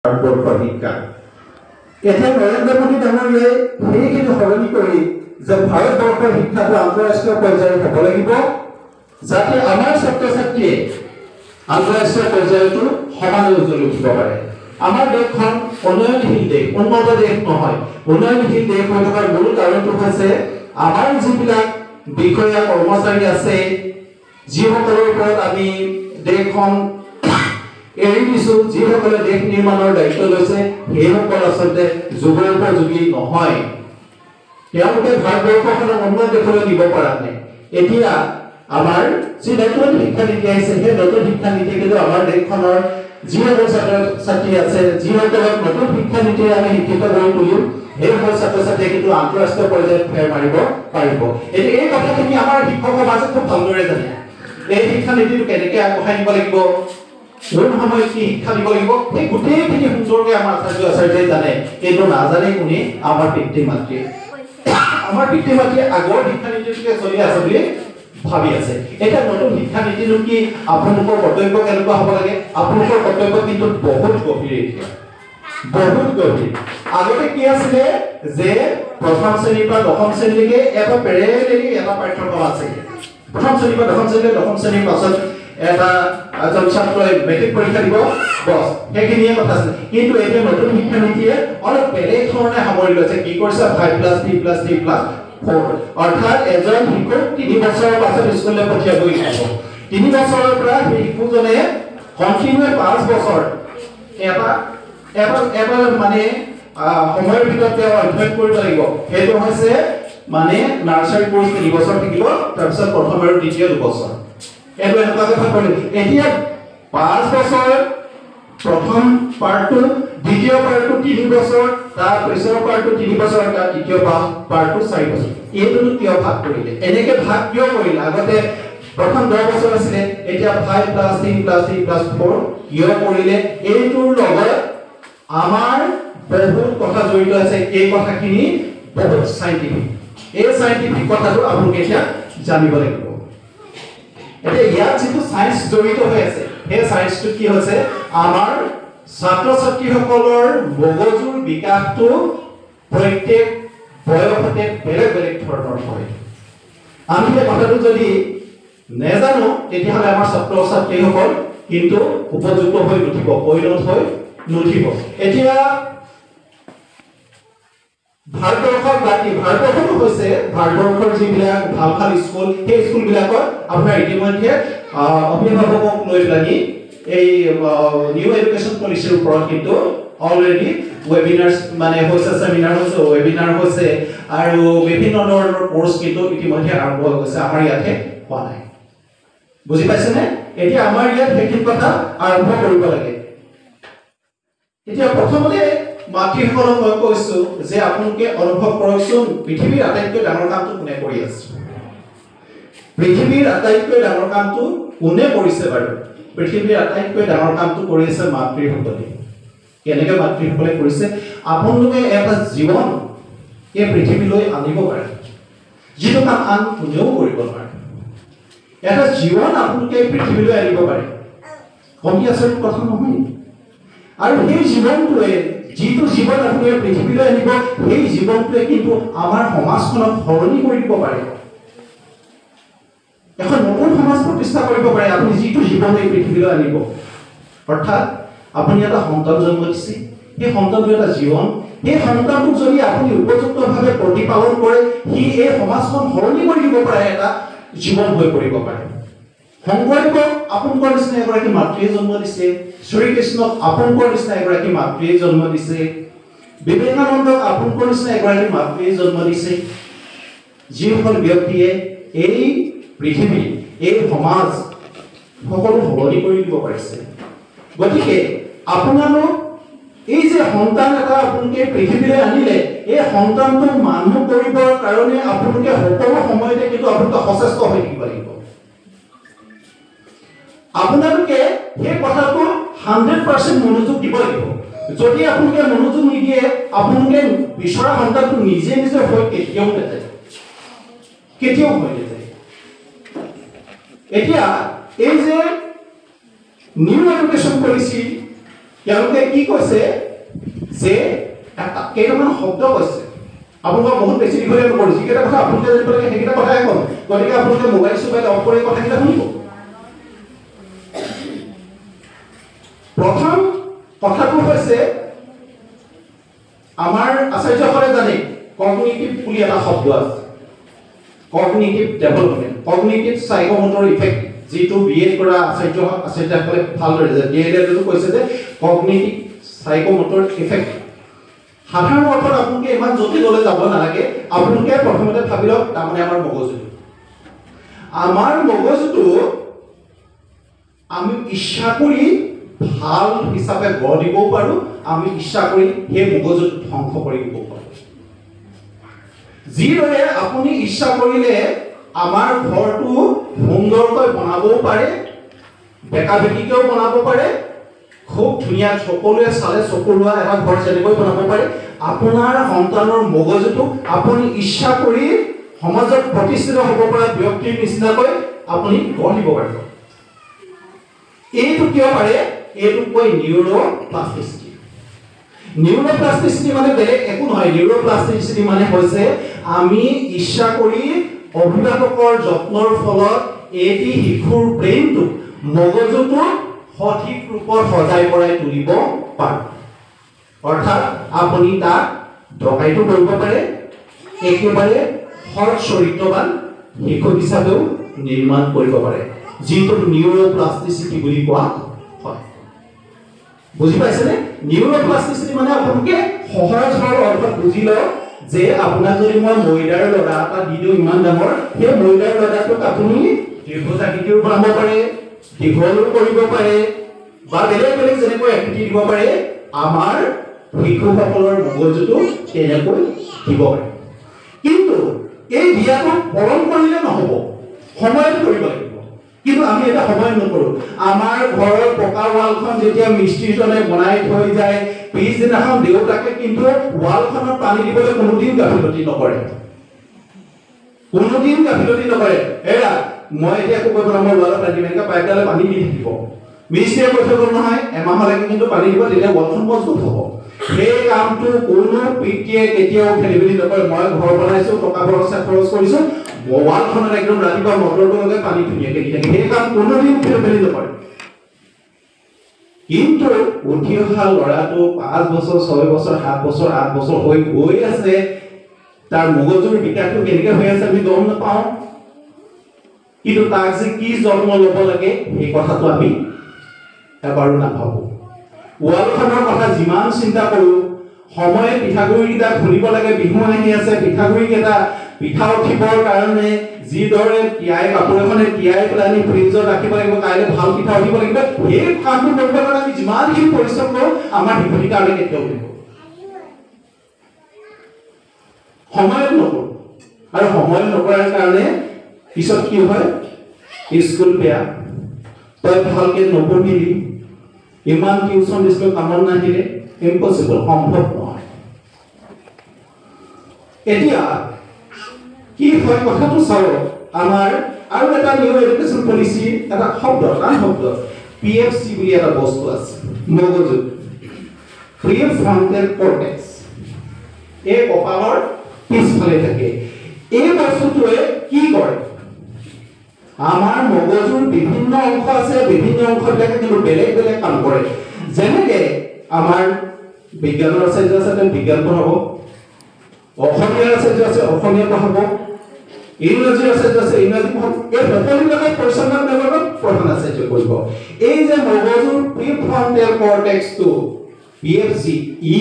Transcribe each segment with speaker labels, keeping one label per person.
Speaker 1: ভাৰতবৰ্ষৰ শিক্ষা এতিয়া নৰেন্দ্ৰ মোদী ডাঙৰীয়াই সেইখিনি সলনি কৰি যে ভাৰতবৰ্ষৰ শিক্ষাটো আন্তঃৰাষ্ট্ৰীয় পৰ্যায়ত হ'ব লাগিব যাতে আমাৰ ছাত্ৰ ছাত্ৰীয়ে আন্তঃৰাষ্ট্ৰীয় পৰ্যায়তো সমানে উজ্জ্বলি উঠিব পাৰে আমাৰ দেশখন উন্নয়নশীল দেশ উন্নত দেশ নহয় উন্নয়নশীল দেশ হৈ থকাৰ মূল কাৰণটো হৈছে আমাৰ যিবিলাক বিষয়া কৰ্মচাৰী আছে যিসকলৰ ওপৰত আমি দেশখন এৰি দিছো যিসকলে দেশ নিৰ্মাণৰ দায়িত্ব লৈছে সেইসকল আচলতে যুগোপযোগী নহয় তেওঁলোকে ভাৰতবৰ্ষখনক উন্নত দেশলৈ নিব পৰা নাই এতিয়া আমাৰ যি নতুন শিক্ষানীতি আহিছে সেই নতুন শিক্ষানীতি কিন্তু আমাৰ দেশখনৰ যিসকল ছাত্ৰ ছাত্ৰী আছে যিসকলক নতুন শিক্ষানীতিৰে আমি শিক্ষিত কৰি তুলিম সেইসকল ছাত্ৰ ছাত্ৰীয়ে কিন্তু আন্তঃৰাষ্ট্ৰীয় পৰ্যায়ত ফেৰ মাৰিব পাৰিব এতিয়া এই কথাখিনি আমাৰ শিক্ষক সমাজে খুব ভালদৰে জানে এই শিক্ষানীতিটো কেনেকৈ আগবঢ়াই নিব লাগিব কোন সময়ত কি শিক্ষা দিব লাগিব এই গোটেইখিনি সুন্দৰকৈ আমাৰ আচাৰ্যই জানে কিন্তু নাজানে কোনে আমাৰ পিতৃ মাতৃয়ে আগৰ শিক্ষানীতিটোকে চলি আছে বুলি ভাবি আছে এটা নতুন শিক্ষানীতিটো কি আপোনালোকৰ কৰ্তব্য কেনেকুৱা হ'ব লাগে আপোনালোকৰ কৰ্তব্য কিন্তু বহুত গভীৰ আগতে কি আছিলে যে প্ৰথম শ্ৰেণীৰ পৰা দশম শ্ৰেণীলৈকে এটা পেৰেলেলি এটা পাঠ্যক্ৰম আছে প্ৰথম শ্ৰেণীৰ পৰা দশম শ্ৰেণীৰ পাছত এটা এজন ছাত্ৰই মেট্ৰিক পৰীক্ষা দিব বস সেইখিনিয়ে কথা আছে কিন্তু এতিয়া নতুন শিক্ষানীতিয়ে অলপ বেলেগ ধৰণে সামৰি লৈছে কি কৰিছে 5+3+3+4 অৰ্থাৎ এজন শিক্ষক 3 বছৰৰ পাছত স্কুললৈ পঠিয়াবই লাগিব 3 বছৰৰ পৰা সেই শিশুজনে কণ্টিনিউ 5 বছৰ এটা মানে সময়ৰ ভিতৰত তেওঁ অধ্যয়ন কৰিব লাগিব সেইটো হৈছে মানে নাৰ্চাৰী কোৰ্স 3 বছৰ থাকিব তাৰপিছত প্ৰথম আৰু দ্বিতীয় 2 বছৰ এটো এনেকুৱা কথা কৰিলে এতিয়া 5 বছৰ প্ৰথম পাৰ্টটো দ্বিতীয় পাৰ্টটো 3 বছৰ তাৰ পিছৰ পাৰ্টটো 3 বছৰ তাৰ তৃতীয় পাৰ্টটো 4 বছৰ এইটো কিয় ভাগ কৰিলে এনেকে ভাগ কিয় কৰিলে আগতে প্ৰথম 10 বছৰ আছিল এতিয়া 5+3+3+4 কিয় কৰিলে এইটোৰ লগত আমাৰ বহুত কথা জড়িত আছে এই কথাখিনি বহুত সাইন্টিফিক এই সাইন্টিফিক কথাটো আপোনালোকে এতিয়া জানিব লাগিব এটা ইয়াত যেটো সায়েন্স জড়িত হৈ আছে সেই সায়েন্সটো কি হৈছে আমাৰ ছাত্ৰ ছাত্ৰীসকলৰ মগজুৰ বিকাশটো প্ৰত্যেক বয়সতে বেলেগ বেলেগ ধৰণৰ হয় আমি এই কথাটো যদি নেজানো তেতিয়াহ'লে আমাৰ ছাত্ৰ ছাত্ৰীসকল কিন্তু উপযুক্ত হৈ নুঠিব পৰিণত হৈ নুঠিব এতিয়া ভাৰতবৰ্ষৰ বাকী ভাৰতবৰ্ষটো হৈছে ভাৰতবৰ্ষৰ যিবিলাক ভাল ভাল স্কুল সেই স্কুলবিলাকত আপোনাৰ ইতিমধ্যে অভিভাৱকক লৈ পেলানি এই নিউ এডুকেশ্যন পলিচিৰ ওপৰত কিন্তু অলৰেডি ৱেবিনাৰ্ছ মানে হৈছে সেমিনাৰ হৈছে ৱেবিনাৰ হৈছে আৰু বিভিন্ন ধৰণৰ কোৰ্স কিন্তু ইতিমধ্যে আৰম্ভ হৈ গৈছে আমাৰ ইয়াতে হোৱা নাই বুজি পাইছেনে এতিয়া আমাৰ ইয়াত সেইখিনি কথা আৰম্ভ কৰিব লাগে এতিয়া প্ৰথমতে মাতৃসকলক মই কৈছো যে আপোনালোকে অনুভৱ কৰকচোন পৃথিৱীৰ আটাইতকৈ ডাঙৰ কামটো কোনে কৰি আছে পৃথিৱীৰ আটাইতকৈ ডাঙৰ কামটো কোনে কৰিছে বাৰু পৃথিৱীৰ আটাইতকৈ ডাঙৰ কামটো কৰি আছে মাতৃসকলে কেনেকৈ মাতৃসকলে কৰিছে আপোনালোকে এটা জীৱন এই পৃথিৱীলৈ আনিব পাৰে যিটো কাম আন কোনেও কৰিব নোৱাৰে এটা জীৱন আপোনালোকে পৃথিৱীলৈ আনিব পাৰে কমি আচৰিত কথা নহয় আৰু সেই জীৱনটোৱে যিটো জীৱন আপুনি পৃথিৱীলৈ আনিব সেই জীৱনটোৱে কিন্তু আমাৰ সমাজখনক সলনি কৰি দিব পাৰে এখন নতুন সমাজ প্ৰতিষ্ঠা কৰিব পাৰে আপুনি যিটো জীৱন এই পৃথিৱীলৈ আনিব অৰ্থাৎ আপুনি এটা সন্তান জন্ম দিছে সেই সন্তানটো এটা জীৱন সেই সন্তানটোক যদি আপুনি উপযুক্তভাৱে প্ৰতিপালন কৰে সি এই সমাজখন সলনি কৰি দিব পাৰে এটা জীৱন হৈ পৰিব পাৰে শংকৰদেৱক আপোনালোকৰ নিচিনা এগৰাকী মাতৃয়ে জন্ম দিছে শ্ৰীকৃষ্ণক আপোনালোকৰ নিচিনা এগৰাকী মাতৃয়ে জন্ম দিছে বিবেকানন্দক আপোনালোকৰ নিচিনা এগৰাকী মাতৃয়ে জন্ম দিছে যিসকল ব্যক্তিয়ে এই পৃথিৱী এই সমাজ সকলো সলনি কৰি দিব পাৰিছে গতিকে আপোনালোক এই যে সন্তান এটা আপোনালোকে পৃথিৱীলৈ আনিলে এই সন্তানটো মানুহ কৰিবৰ কাৰণে আপোনালোকে সকলো সময়তে কিন্তু আপোনালোকে সচেষ্ট হৈ থাকিব লাগিব আপোনালোকে সেই কথাটো 100% মনোযোগ দিব লাগিব যদি আপোনালোকে মনোযোগ নিদিয়ে আপোনালোকে বিচৰা সন্তানটো নিজে নিজে হৈ কেতিয়াও নাযায় এতিয়া এই যে নিউ এডুকেশ্যন পলিচি তেওঁলোকে কি কৈছে যে কেইটামান শব্দ কৈছে আপোনালোকক বহুত বেছি দীঘলীয়া নকৰোঁ যিকেইটা কথা আপোনালোকে জানিব লাগে সেইকেইটা কথাই ক'ম গতিকে আপোনালোকে মোবাইল চোবাইল অফ কৰি কথাকেইটা শুনিব প্ৰথম কথাটো হৈছে আমাৰ আচাৰ্যসকলে জানে কগনিটিভ বুলি এটা শব্দ আছে কগনিটিভ ডেভেলপমেণ্ট কগনিটিভ সাইকোমোটৰ ইফেক্ট যেটো বিএড কৰা আচাৰ্যসকলে ভালদৰে জানে ডিএলএডটো কৈছে যে কগনিটিভ সাইকোমোটৰ ইফেক্ট সাধাৰণ অৰ্থত আপোনালোকে ইমান জটিললৈ যাব নালাগে আপোনালোকে প্ৰথমতে ভাবি লওক তাৰমানে আমাৰ মগজুটো আমি ইচ্ছা কৰি ভাল হিচাপে গঢ় দিব পাৰোঁ আমি ইচ্ছা কৰি সেই মগজুটো ধ্বংস কৰি দিব পাৰোঁ যিদৰে আপুনি ইচ্ছা কৰিলে আমাৰ ঘৰটো সুন্দৰকৈ বনাবও পাৰে বেকা বেকিকেও বনাব পাৰে খুব ধুনীয়া সকলোৱে চালে চকুৰোৱা এটা ঘৰ যেনেকৈ বনাব পাৰে আপোনাৰ সন্তানৰ মগজুটো আপুনি ইচ্ছা কৰি সমাজত প্ৰতিষ্ঠিত হ'ব পৰা ব্যক্তিৰ নিচিনাকৈ আপুনি গঢ় দিব পাৰিব এইটো কিয় পাৰে এইটো কয় নিউৰোপ্লাস্টিচিটি নিউৰোপ্লাস্টিচিটি মানে বেলেগ একো নহয় নিউৰোপ্লাস্টিচিটি মানে হৈছে আমি ইচ্ছা কৰি অভিভাৱকৰ যত্নৰ ফলত এটি শিশুৰ ব্ৰেইনটো মগজুটো সঠিক ৰূপত সজাই পৰাই তুলিব পাৰে অৰ্থাৎ আপুনি তাক ডকাইতো কৰিব পাৰে একেবাৰে সৎ চৰিত্ৰবান শিশু হিচাপেও নিৰ্মাণ কৰিব পাৰে যিটো নিউৰোপ্লাস্টিচিটি বুলি কোৱা হয় বুজি পাইছেনে নিউৰোপ্লাস্টিচিটি মানে আপোনালোকে সহজ সৰল অৰ্থত বুজি লওক যে আপোনাক যদি মই ময়দাৰ লডা এটা দি দিওঁ ইমান ডাঙৰ সেই ময়দাৰ লডাটোক আপুনি দীৰ্ঘজাকৃতিও বনাব পাৰে দীঘলো কৰিব পাৰে বা বেলেগ বেলেগ যেনেকৈ আকৃতি দিব পাৰে আমাৰ শিশুসকলৰ মগজুটো তেনেকৈ দিব পাৰে কিন্তু এই দিয়াটো পৰম কৰিলে নহ'ব সময়ত কৰিব লাগিব কিন্তু আমি এটা সময় নকৰোঁ আমাৰ ঘৰৰ পকা ৱালখন যেতিয়া মিস্ত্ৰীজনে বনাই থৈ যায় পিছদিনাখন দেউতাকে কিন্তু ৱালখনত পানী দিবলৈ কোনোদিন গাফিলতি নকৰে এৰা মই এতিয়া একো কৰিব নোৱাৰোঁ ৱালত পানী এনেকৈ পাইপডালে পানী দি থাকিব মিস্ত্ৰীয়ে কৈ থৈ গ'ল নহয় এমাহলৈকে কিন্তু পানী দিব তেতিয়া ৱালখন মজবুত হ'ব সেই কামটো কোনো পিতৃয়ে কেতিয়াও খেলিমেলি নকৰে মই ঘৰ বনাইছোঁ টকা খৰচ কৰিছোঁ ৱালখনত একদম ৰাতিপুৱা মটৰটো লগাই পানী ধুনীয়াকৈ দি থাকে সেই কাম কোনোদিন খেলিমেলি নকৰে কিন্তু উঠি অহা ল'ৰাটো 5 বছৰ 6 বছৰ 7 বছৰ 8 বছৰ হৈ গৈ আছে তাৰ মগজুৰ বিকাশটো কেনেকৈ হৈ আছে আমি গম নাপাওঁ কিন্তু তাক যে কি জন্ম ল'ব লাগে সেই কথাটো আমি এবাৰো নাভাবোঁ ৱালখনৰ কথা যিমান চিন্তা কৰোঁ সময়ে পিঠাগুড়িকেইটা খুলিব লাগে বিহু আহি আছে পিঠাগুড়িকেইটা পিঠা উঠিবৰ কাৰণে যিদৰে তিয়াই কাপোৰ এখনে তিয়াই পেলাই আমি ফ্ৰিজত ৰাখিব লাগিব কাইলৈ ভাল পিঠা উঠিব লাগিব সেই কামটো কৰিবৰ কাৰণে আমি যিমানখিনি পৰিশ্ৰম কৰোঁ আমাৰ শিশুটিৰ কাৰণে কেতিয়াও কৰিব সময়ত নকৰোঁ আৰু সময়ত নকৰাৰ কাৰণে পিছত কি হয় স্কুল বেয়া তই ভালকৈ নপঢ়িলি ইমান টিউচন দিছিলোঁ কামত নাহিলে ইম্পচিবল সম্ভৱ নহয় এতিয়া কি হয় কথাটো চাওক আমাৰ আৰু এটা নিউ এডুকেশ্যন পলিচি এটা শব্দ পিএফচি বুলি এটা বস্তু আছে মগজু প্ৰিফ্ৰণ্টেল কৰ্টেক্স এই কপালৰ পিছফালে থাকে এই বস্তুটোৱে কি কৰে আমাৰ মগজুৰ বিভিন্ন অংশ আছে বিভিন্ন অংশবিলাকে কিন্তু বেলেগ বেলেগ কাম কৰে যেনেকৈ আমাৰ বিজ্ঞানৰ আচাৰ্য আছে তেওঁ বিজ্ঞান পঢ়াব অসমীয়াৰ আচাৰ্য আছে অসমীয়া পঢ়াব ইংৰাজীৰ আচাৰ্য আছে ইংৰাজী পঢ়াব এই সকলোবিলাকক পৰিচালনা বিভাগত প্ৰধান আচাৰ্য কৰিব এই যে মগজুৰ প্ৰিফ্ৰণ্টেল কৰ্টেক্সটো পিএফচি ই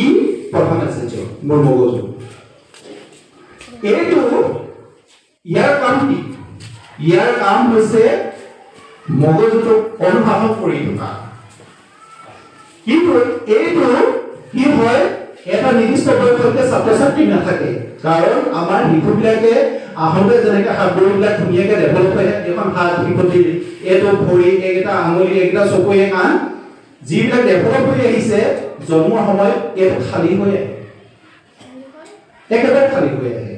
Speaker 1: প্ৰধান আচাৰ্য মোৰ মগজু এইটো ইয়াৰ কাম কি ইয়াৰ কাম হৈছে মগজুটোক অনুশাসন কৰি থকা কিন্তু এইটো কি হয় এটা নিৰ্দিষ্ট বয়সলৈকে ছাত্ৰ ছাত্ৰী নাথাকে কাৰণ আমাৰ শিশুবিলাকে আহোঁতে যেনেকৈ হাত ভৰিবিলাক ধুনীয়াকৈ ডেভেলপ হৈ থাকে এখন হাত শিশুটি এইটো ভৰি এইকেইটা আঙুলি এইকেইটা চকুৱে কাণ যিবিলাক ডেভেলপ হৈ আহিছে জন্মৰ সময়ত এইটো খালী হৈ আহে একেবাৰে খালী হৈ আহে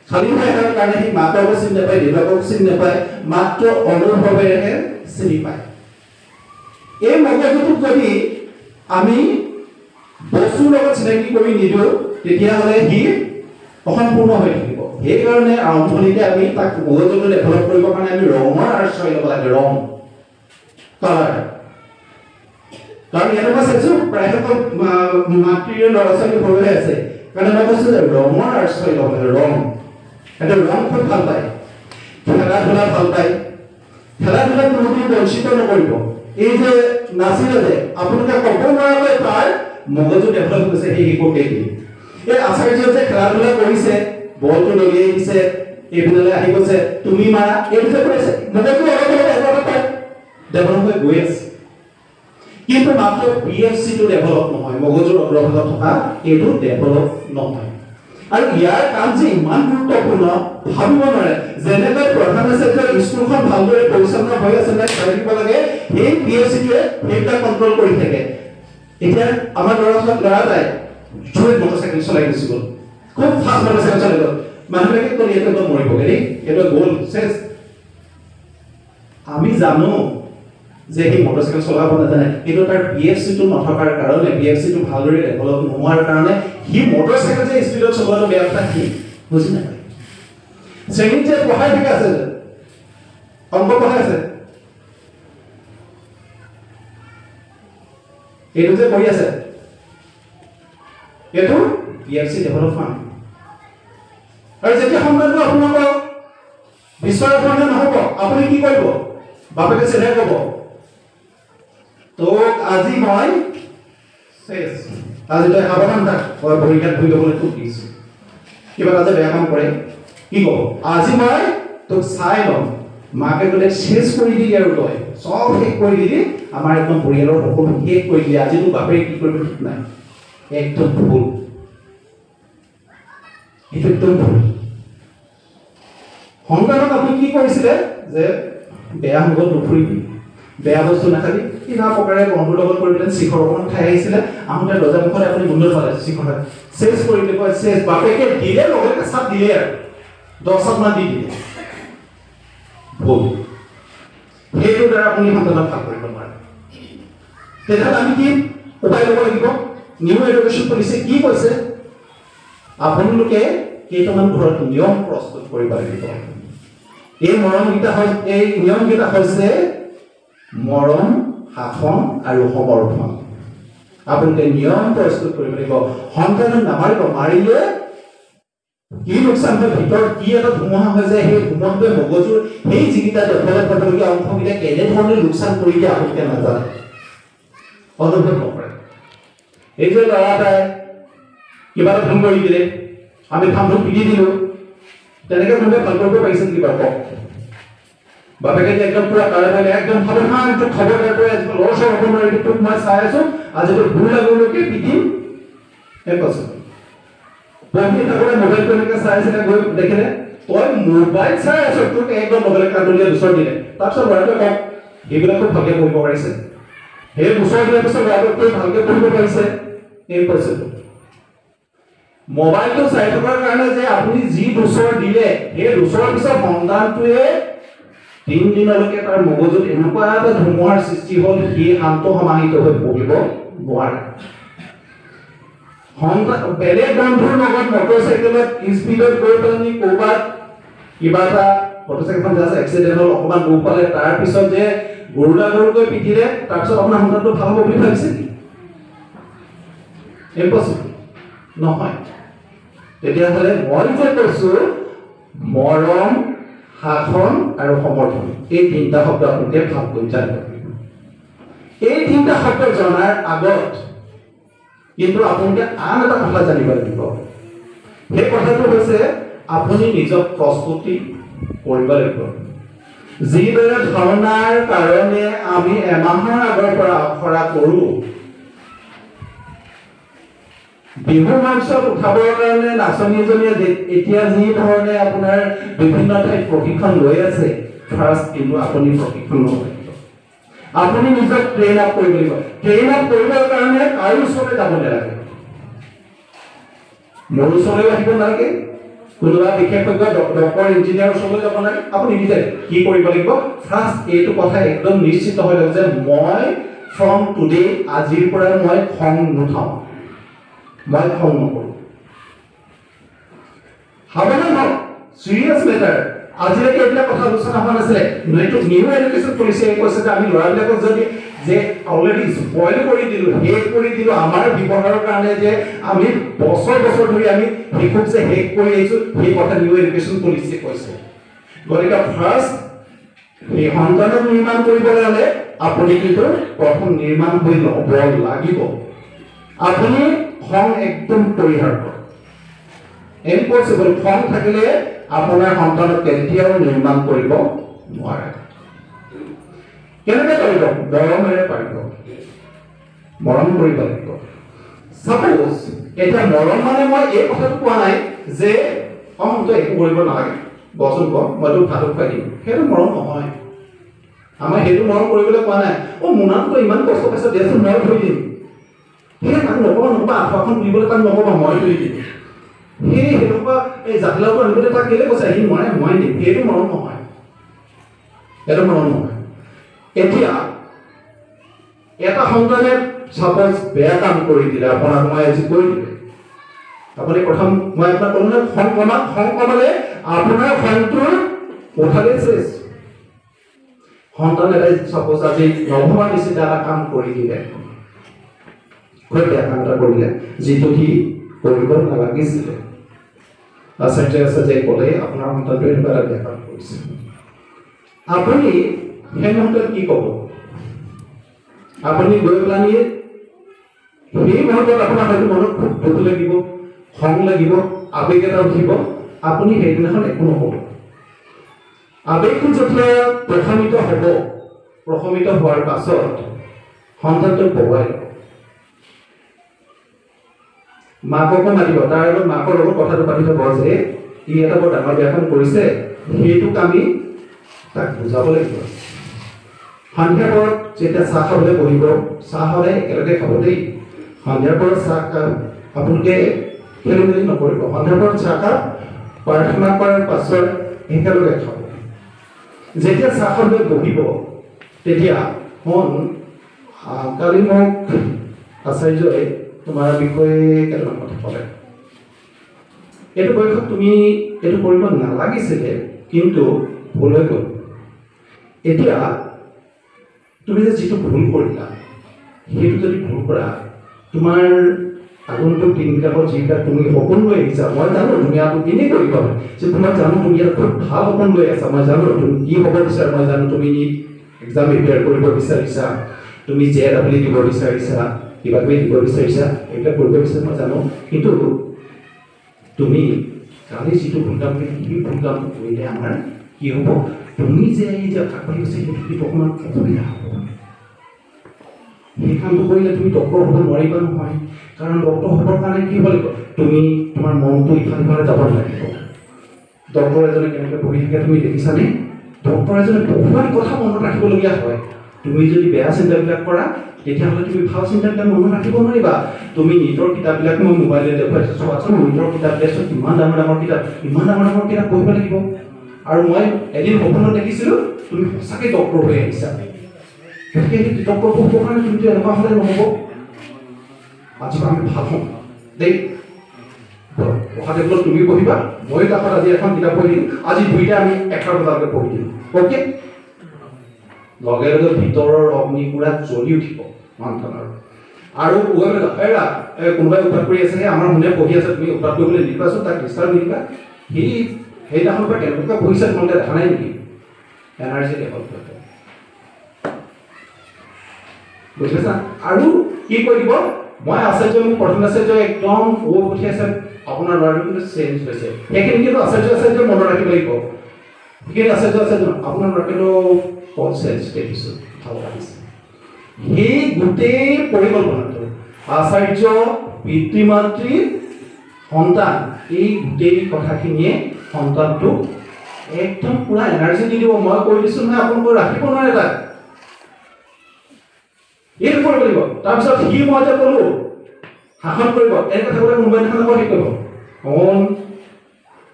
Speaker 1: খালী হৈ অহাৰ কাৰণে সি মাককো চিনি নাপায় দেউতাকক চিনি নাপায় মাত্ৰ অনুভৱেৰেহে চিনি পায় এই মগজুটোক যদি আমি বস্তুৰ লগত চিনাকি কৰি নিদিওঁ তেতিয়াহ'লে সি অসম্পূৰ্ণ হৈ থাকিব। সেইকাৰণে আৰম্ভণিতে আমি তাক মগজুটো ডেভেলপ কৰিবৰ কাৰণে আমি ৰঙৰ আশ্ৰয় ল'ব লাগে, ৰং কালাৰ। কাৰণ ইয়াত মই চাইছো প্ৰায়সকল মাতৃৰ ল'ৰা ছোৱালী সৰু হৈ আছে কাৰণে মই কৈছো যে ৰঙৰ আশ্ৰয় ল'ব লাগে, ৰং। এটা ৰং খুব ভাল পায়, খেলা ধূলা ভাল পায়, খেলা ধূলাত কোনো বঞ্চিত নকৰিব। এই যে নাছিলে যে আপোনালোকে ক'ব নোৱাৰাকৈ তাৰ মগজু ডেভেলপ হৈছে সেই শিশুকেইটি। এই আচাৰ্য যে খেলা ধূলা কৰিছে, বলটো দলিয়াই দিছে, এইফালে আহি গৈছে, তুমি মাৰা, এইবিলাক কৰিছে, মগজু অলপ অলপ ডেভেলপ হৈ গৈ আছে। কিন্তু মাত্ৰ PFC-টো ডেভেলপ নহয়, মগজুৰ অগ্ৰভাগত থকা এইটো ডেভেলপ নহয়। আৰু ইয়াৰ কাম যে ইমান গুৰুত্বপূৰ্ণ ভাবিব নোৱাৰে। যেনেকৈ প্ৰধান আচাৰ্য স্কুলখন ভালদৰে পৰিচালনা হৈ আছে নে চাই দিব লাগে, সেই PFC-টোৱে সেইবিলাক কণ্ট্ৰল কৰি থাকে। এতিয়া আমাৰ ল'ৰা এটাই জোৰে মটৰচাইকেল চলাই গুচি গ'ল, খুব ফাষ্ট মটৰচাইকেল চলাই গ'ল, মানুহবিলাকে ক'লে এইটো একদম মৰিবগৈ দেই, এইটো গ'ল চেছ। আমি জানো যে সেই মটৰচাইকেল চলাব নাজানে, কিন্তু তাৰ PFC-টো নথকাৰ কাৰণে, PFC-টো ভালদৰে ডেভেলপ নোহোৱাৰ কাৰণে সি মটৰচাইকেল যে স্পীডত চলোৱাটো বেয়া কথা সি বুজি নাপায়। শ্ৰেণীত যে পঢ়াই থাকে আছে, অংক পঢ়াই আছে, এইটো যে কৰি আছে, এইটো PFC ডেভেলপ হোৱা। আৰু যেতিয়া সন্তানটো আপোনালোকৰ বিচৰা ধৰণে নহ'ব, আপুনি কি কৰিব? বাপেকে চিধাই ক'ব, তোক আজি মই চেছ, আজি তই সাৱধান থাক, মই পৰীক্ষাত ভুল ল'বলৈ তোক দিছোঁ। কিবা এটা যে বেয়া কাম কৰে কি ক'ব? আজি মই তোক চাই ল'ম। মাকে ক'লে চেছ কৰি দিলি আৰু তই চব শেষ কৰি দিলি, আমাৰ একদম পৰিয়ালৰ সকলো শেষ কৰি দিলি, আজি তোক বাপেৰে কি কৰিব ঠিক নাই। একদম ভুল, এইটো একদম ভুল। সন্তানক আপুনি কি কৰিছিলে যে বেয়া সংগত নুফুৰিবি, বেয়া বস্তু নাখাবি, কিবা প্ৰকাৰে বন্ধুৰ লগত কৰি পেলাই শিখৰ অকণমান খাই আহিছিলে, আহোঁতে দৰ্জা মুখতে আপুনি গোন্ধ পালে শিখৰ চেছ কৰি দিব, চেছ। বাপেকে দিলে লগে চাপ দিলে আৰু 10 চাপমান দি দিলে, ভুল। সেইটোৰ দ্বাৰা আপুনি সন্তানক ভাল কৰিব নোৱাৰে। তেতিয়াহ'লে আমি কি উপায় ল'ব লাগিব? নিউ এডুকেশ্যন পলিচি কি কৈছে? আপোনালোকে কেইটামান ঘৰত নিয়ম প্ৰস্তুত কৰিব লাগিব। এই নিয়মকেইটা হৈছে মৰম, শাসন আৰু সমৰ্থন। আপোনালোকে নিয়ম প্ৰস্তুত কৰিব লাগিব। সন্তানক নামাৰিব, মাৰিলে কি লোকচান হয়, ভিতৰত কি এটা ধুমুহা হৈ যায়, সেই ধুমুহাটোৱে মগজুৰ সেই যিকেইটা ডেভেলপ হ'বলগীয়া অংশকেইটা কেনেধৰণে লোকচান কৰি দিয়ে আপোনালোকে নাজানে, অনুভৱ নকৰে। এই যে ল'ৰা এটাই কিবা এটা ভুল কৰি দিলে, আমি ঠামঠুম পিটি দিলোঁ, তেনেকৈ কোনোবাই ভাল কৰিব পাৰিছে নেকি বাৰু? বাপেকে যে একদম পুৰা তাৰে ভাগে একদম সাৱধান, তোক খবৰদাৰ কৰি আজি লৰচৰ হ'ব নোৱাৰিবি, তোক মই চাই আছো, আজি তোৰ ভুল লাগিবলৈকে পিটিম। সেই কৈছে পঢ়ি থাকোঁতে মোবাইলটো এনেকৈ চাই আছিলে, গৈ দেখিলে তই মোবাইল চাই আছ, তোক একদম মোবাইল কান্দুলিয়ে দুচৰ দিলে। তাৰপিছত ল'ৰাটোৱে কওক সেইবিলাক খুব ভালকৈ পঢ়িব পাৰিছে, সেই দুচৰ দিয়াৰ পিছত ল'ৰাটোক ভালকৈ পঢ়িব পাৰিছে। এই কৈছে মোবাইলটো চাই থকাৰ কাৰণে যে আপুনি যি দুচৰ দিলে, সেই দুচৰৰ পিছত সন্তানটোৱে 3 দিনলৈকে তাৰ মগজুত এনেকুৱা এটা ধুমুহাৰ সৃষ্টি হ'ল, সি শান্ত সমাহিত হৈ পঢ়িব নোৱাৰে। বেলেগ বন্ধুৰ লগত মটৰচাইকেলত স্পীডত গৈ পেলাই ক'ৰবাত কিবা এটা মটৰচাইকেলখন জাষ্ট এক্সিডেণ্ট হ'ল, অকণমান দুখ পালে, তাৰপিছত যে গৰুকৈ পিটিলে, তাৰপিছত আপোনাৰ সন্তানটো ভাল হ'ব বুলি ভাবিছে নেকি? ইম্পচিবল নহয়। তেতিয়াহ'লে মই যে কৈছো মৰম, শাসন আৰু সমৰ্থন, এই 3টা শব্দ আপোনালোকে ভালকৈ জানিব লাগিব। এই 3টা শব্দ জনাৰ আগত কিন্তু আপোনালোকে আন এটা কথা জানিব লাগিব। সেই কথাটো হৈছে আপুনি নিজক প্ৰস্তুতি কৰিব লাগিব। যিদৰে ধাৰণাৰ কাৰণে আমি এমাহৰ আগৰ পৰা আখৰা কৰোঁ, বিহু মঞ্চত উঠাবৰ কাৰণে নাচনীজনীয়ে এতিয়া যি ধৰণে আপোনাৰ বিভিন্ন ঠাইত প্ৰশিক্ষণ লৈ আছে, ফাৰ্ষ্ট কিন্তু আপুনি প্ৰশিক্ষণ ল'ব লাগিব। আপুনি নিজক ট্ৰেইন আপ কৰিব লাগিব। ট্ৰেইন আপ কৰিবৰ কাৰণে কাৰো ওচৰলৈ যাব নালাগে, মোৰ ওচৰলৈ আহিব নালাগে, কোনোবা বিশেষজ্ঞ ডক্টৰ ইঞ্জিনিয়াৰ ওচৰলৈ যাব নালাগে। আপুনি নিজে কি কৰিব লাগিব? ফাৰ্ষ্ট এইটো কথা একদম নিশ্চিত হৈ লওক যে মই ফ্ৰম টুডে আজিৰ পৰা মই খং নুঠাওঁ মই খং নকৰোঁ সাৱধান হওক চিৰিয়াছ মেটাৰ আজিলৈকে এইবিলাক কথা আলোচনা হোৱা নাছিলে নিউ এডুকেশ্যন পলিচিয়ে কৈছে যে আমি ল'ৰাবিলাকক যদি যে অলৰেডি স্পইল কৰি দিলোঁ শেষ কৰি দিলোঁ আমাৰ ব্যৱহাৰৰ কাৰণে যে আমি বছৰ বছৰ ধৰি আমি শিশুক যে শেষ কৰি আহিছোঁ সেই কথা নিউ এডুকেশ্যন পলিচিয়ে কৈছে গতিকে ফাৰ্ষ্ট এই সন্তানক নিৰ্মাণ কৰিবলৈ হ'লে আপুনি কিন্তু প্ৰথম নিৰ্মাণ হৈ ল'ব লাগিব আপুনি খং একদম পৰিহাৰ কৰক ইম্পচিবল খং থাকিলে আপোনাৰ সন্তানক কেতিয়াও নিৰ্মাণ কৰিব নোৱাৰে কেনেকৈ পাৰিব মৰমেৰে পাৰিব মৰম কৰিব লাগিব সাপোজ এটা মৰম মানে মই এই কথাটো কোৱা নাই যে তই একো কৰিব নালাগে বচোন ক মই তোক ভাতত খুৱাই দিম সেইটো মৰম নহয় আমাৰ সেইটো মৰম কৰিবলৈ কোৱা নাই মোনাতকৈ ইমান কষ্ট পাইছ দেচোন মই ধৰি দিম সেই তাক নক'বা আঁঠুৱাখন তুলিবলৈ তাক নক'বা মই ধৰি দিম সেই সেনেকুৱা এই জাতিলাওটো আনিবলৈ তাক কেলৈ কৈছে সি মই দিম সেইটো মৰম নহয় সেইটো মৰম নহয় এতিয়া এটা সন্তানে চাপ'জ বেয়া কাম কৰি দিলে আপোনাক মই আজি কৈ দিলে আপুনি প্ৰথম মই আপোনাক ক'লো যে খং কমালে আপোনাৰ খংটোৰ উঠালে চেছ সন্তান এটাই চাপ'জ আজি নভবা নিচিনা এটা কাম কৰি দিলে খুব বেয়া কাম এটা কৰিলে যিটো সি কৰিব নালাগিছিলে আচাৰ্য আছে যে ক'লে আপোনাৰ সন্তানটোৱে এনেকুৱা এটা বেয়া কাম কৰিছে আপুনি সেই মুহূৰ্তত কি ক'ব আপুনি গৈ পেলাই সেই মুহূৰ্তত আপোনাৰ হয়তো মনত খুব দুখ লাগিব খং লাগিব আবেগ এটা উঠিব আপুনি সেইদিনাখন একো নক'ব আবেগটো যেতিয়া প্ৰশমিত হোৱাৰ পাছত সন্তানটোক বহুৱাই ল'ব মাককো মাতিব তাৰ আগত মাকৰ লগত কথাটো পাতি থ'ব যে ই এটা বৰ ডাঙৰ বেয়া কাম কৰিছে সেইটোক আমি তাক বুজাব লাগিব সন্ধিয়াৰ পৰত যেতিয়া চাহ খাবলৈ বহিব চাহ সদায় একেলগে খাব দেই সন্ধিয়াৰ পৰত চাহ আপোনালোকে খেলি মেলি নকৰিব সন্ধিয়াৰ পৰত চাহকাপ প্ৰাৰ্থনা কৰাৰ পাছত একেলগে খাব যেতিয়া চাহ খাবলৈ বহিব তেতিয়া কালি মোক আচাৰ্যই তোমাৰ বিষয়ে কেইটামান কথা ক'লে এইটো বয়সত তুমি এইটো কৰিব নালাগিছিলে কিন্তু ভুল হৈ গ'ল এতিয়া তুমি যে যিটো ভুল কৰিলা সেইটো যদি ভুল কৰা তোমাৰ আগন্তুক দিনবিলাকত যিবিলাক তুমি সপোন লৈ আহিছা মই জানো তুমি আৰু এনেই কৰিবা যে তোমাক জানো তুমি ইয়াত খুব ভাল সপোন লৈ আছা মই জানো তুমি কি হ'ব বিচাৰা মই জানো তুমি এক্সাম প্ৰিপেয়াৰ কৰিব বিচাৰিছা তুমি JEE দিব বিচাৰিছা কিবা কিবি দিব বিচাৰিছা এইবিলাক কৰিব বিচাৰিছা মই জানো কিন্তু তুমি কালি যিটো ভুল কাম সেই ভুল কামটো কৰিলে আমাৰ কি হ'ব তুমি যে এই যে আগবাঢ়ি গৈছে সেইটো অকণমান অসুবিধা হ'ব সেই কামটো কৰিলে তুমি ডক্টৰ হ'ব নোৱাৰিবা নহয় কাৰণ ডক্টৰ হ'বৰ কাৰণে কি হ'ব লাগিব তুমি তোমাৰ মনটো ইফালে সিফালে যাব লাগিব ডক্টৰ এজনে কেনেকৈ বহি থাকে তুমি দেখিছানে ডক্টৰ এজনে বহুত কথা মনত ৰাখিবলগীয়া হয় তুমি যদি বেয়া চিন্তাবিলাক কৰা তেতিয়াহ'লে তুমি ভাল চিন্তাবিলাক মনত ৰাখিব নোৱাৰিবা তুমি নিজৰ কিতাপবিলাক মই মোবাইলে দেখুৱাইছোঁ চোৱাচোন নিজৰ কিতাপ লৈছোঁ ইমান ডাঙৰ ডাঙৰ কিতাপ পঢ়িব লাগিব আৰু মই এদিন সপোনত দেখিছিলোঁ তুমি সঁচাকৈ ডক্টৰ হৈ আহিছা গতিকে ডক্টৰ পঢ়িবৰ কাৰণে তুমিতো এনেকুৱা হ'লে নহ'ব আজি আমি ভাল হ'ম দেই অহা টেবুলত তুমি পঢ়িবা মই কাষত আজি এখন কিতাপ পঢ়ি দিম আজি দুইটা আমি 11 বজালৈকে পঢ়ি দিম অ'কে লগে লগে ভিতৰৰ অগ্নিকুৰা জ্বলি উঠিব সন্তানৰ আৰু কোনোবাই উৎপাত কৰি আছে আমাৰ মনে পঢ়ি আছে তুমি উৎপাত কৰিবলৈ নিদিবাচোন তাক ডিষ্টাৰ্ব নিদিবা সেইদিনাখনৰ পৰা কেনেকুৱা পঢ়িছে তোমালোকে দেখা নাই নেকি এনাৰ্জি লেভেল বুজিছা আৰু কি কৰিব মই আচাৰ্য মোক প্ৰথম আচাৰ্য একদম পঠিয়াইছে আপোনাৰ ল'ৰাটো কিন্তু চেঞ্জ হৈছে সেইখিনি কিন্তু আচাৰ্য মনত ৰাখিব লাগিব সেইখিনি আচাৰ্য আপোনাৰ ল'ৰাটো পথ চেঞ্জ দেখিছোঁ ভাল লাগিছে সেই গোটেই পৰিকল্পনাটো আচাৰ্য পিতৃ মাতৃ সন্তান এই গোটেই কথাখিনিয়ে সন্তানটোক একদম পুৰা এনাৰ্জি দি দিব মই কৈ দিছোঁ নহয় আপোনালোকে ৰাখিব নোৱাৰে তাক এইটো কৰিব লাগিব তাৰপিছত মই যে ক'লোঁ শাসন কৰিব এনেকৈ থাকোঁতে কোনোবাই দেখা নাপাব কি কৰিব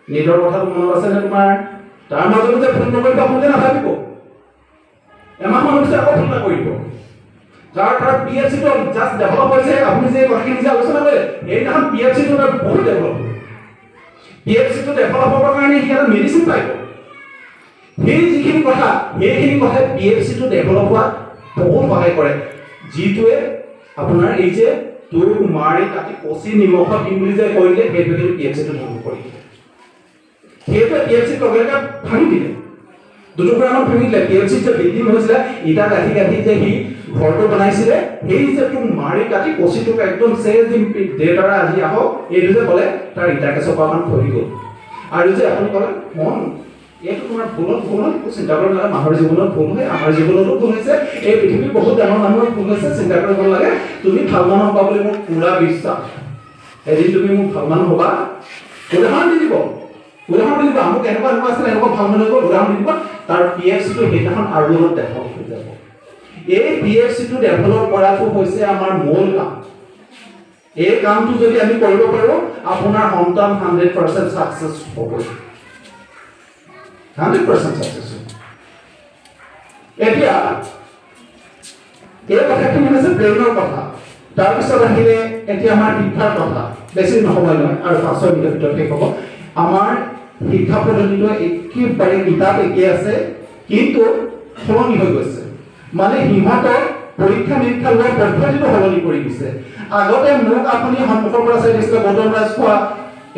Speaker 1: নিজৰ কথাটো মনত আছেনে তোমাৰ তাৰ মাজতে যে ফোন নকৰিব আপোনালোকে নাভাবিব এমাহমানৰ পিছত আকৌ ফোন কৰিব
Speaker 2: যাৰ PFC-টো জাষ্ট ডেভেলপ হৈছে আপুনি যে কথাখিনি যে আলোচনা কৰে এইদিনাখন PFC-টো বহুত ডেভেলপ PFC-টো ডেভেলপ হ'বৰ কাৰণে সি এটা মেডিচিন পাইব সেই যিখিনি কথা সেইখিনি কথাই PFC-টো ডেভেলপ হোৱাত বহুত সহায় কৰে যিটোৱে আপোনাৰ এই যে তোৰ মাৰি কাটি পচি নিমখত দিম বুলি যে কৰিলে সেইটোৱে PFC-টো ধ্বংস কৰি দিলে সেইটোৱে PFC লগে ভাঙি দিলে দুটুকুৰামান ভাঙি দিলে PFC যে বিল্ডিং হৈছিলে ইটা গাঁঠি গাঁঠি যে সি ঘৰটো বনাইছিলে সেই যে তোৰ মাৰি কাটি পচিটোক একদম চেজ দিম ডেটাৰা আজি আহক এইটো যে ক'লে তাৰ ইটাকে চপামান থৈ গ'ল আৰু যে আপুনি ক'লে মন এইটো তোমাৰ ভুল চিন্তা কৰিব লাগে মানুহৰ জীৱনত ভুল হয় আমাৰ জীৱনতো ভুল হৈছে এই পৃথিৱীত বহুত ডাঙৰ মানুহৰ ভুল হৈছে চিন্তা কৰিব লাগে তুমি ভাল মানুহ হ'বা বুলি মোৰ পুৰা বিশ্বাস এদিন তুমি মোক ভাল মানুহ হ'বা উদাহৰণ দি দিব আমাক এনেকুৱা আছিলে এনেকুৱা ভাল মানুহ হ'ব উদাহৰণ দি দিব তাৰ PFC-টো সেইদিনাখন আৰু অলপ ডেভেলপ হৈ যাব এই PFC-টো ডেভেলপ কৰাটো হৈছে আমাৰ মূল কাম এই কামটো যদি আমি কৰিব পাৰোঁ আপোনাৰ সন্তান 100% সাকসেস হ'ব 100% সাকসেস এতিয়া এই কথাখিনি হৈছে ব্ৰেইনৰ কথা তাৰপিছত আহিলে এতিয়া আমাৰ শিক্ষাৰ কথা বেছি নহয় আৰু 5 মিনিটৰ ভিতৰত শেষ হ'ব আমাৰ শিক্ষা পদ্ধতিটো একেবাৰে কিতাপ একে আছে কিন্তু সলনি হৈ গৈছে মানে সিহঁতৰ পৰীক্ষা নিৰীক্ষা লোৱাৰ পদ্ধতিটো সলনি কৰি দিছে আগতে মোক আপুনি সন্মুখৰ পৰা চাই দিছিলে গৌতম ৰাজখোৱা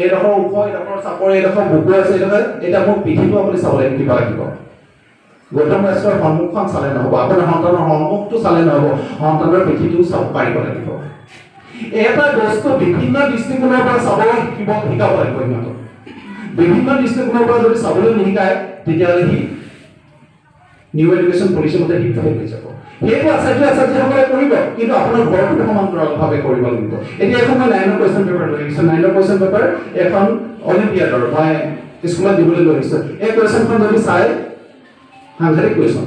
Speaker 2: এইডোখৰ ওখ এইডোখৰ চাপৰ এইডোখৰ বুকু আছে এতিয়া মোক পিঠিটো আপুনি চাবলৈ দিব লাগিব গৌতম ৰাজখোৱাৰ সন্মুখখন চালে নহ'ব আপোনাৰ সন্তানৰ সন্মুখটো চালে নহ'ব সন্তানৰ পিঠিটোও চাব পাৰিব লাগিব এটা বস্তু বিভিন্ন দৃষ্টিকোণৰ পৰা চাবলৈ শিকাব লাগিব সিহঁতক বিভিন্ন দৃষ্টিকোণৰ পৰা যদি চাবলৈ নিশিকায় তেতিয়াহ'লে সি নিউ এডুকেশ্যন পলিচি মতে শিক্ষা হৈ যাব সেইটো আচাৰ্যসকলে কৰিব কিন্তু আপোনাৰ ঘৰটো সমান্তৰালভাৱে কৰিব লাগিব এতিয়া এখন মই 9ৰ কুৱেশ্যন পেপাৰ লৈ আহিছোঁ 9ৰ কুৱেশ্যন পেপাৰ এখন অলিম্পিয়াডৰ মই স্কুলত দিবলৈ লৈ আহিছোঁ এই কুৱেশ্যনখন যদি চাই সাংঘাতিক কুৱেশ্যন